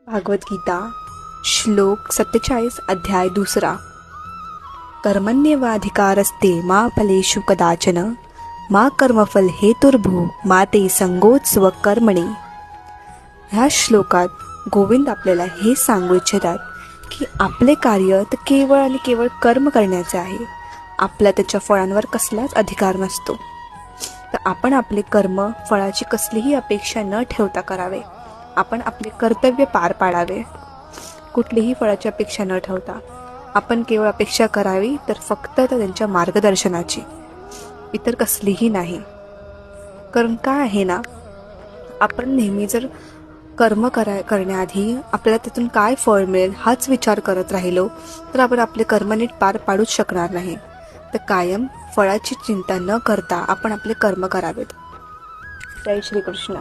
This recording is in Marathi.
भागवत गीता श्लोक 47 अध्याय 2 कर्मण्येवाधिकारस्ते मा फलेषु कदाचन मा कर्मफल हेतुर्भू मा ते संगोत्सव कर्मणे. ह्या श्लोकात गोविंद आपल्याला हे सांगू इच्छितात की आपले कार्य तर केवळ आणि केवळ कर्म करण्याचे आहे. आपला त्याच्या फळांवर कसलाच अधिकार नसतो. तर आपण आपले कर्म फळाची कसलीही अपेक्षा न ठेवता करावे. आपण आपले कर्तव्य पार पाडावे, कुठलीही फळाची अपेक्षा न ठेवता. आपण केवळ अपेक्षा करावी तर फक्त त्यांच्या मार्गदर्शनाची, इतर कसलीही नाही. कारण काय आहे ना, आपण नेहमी जर कर्म करण्याआधी आपल्याला त्यातून काय फळ मिळेल हाच विचार करत राहिलो तर आपण आपले कर्म नीट पार पाडूच शकणार नाही. तर कायम फळाची चिंता न करता आपण आपले कर्म करावेत. जय श्री कृष्ण.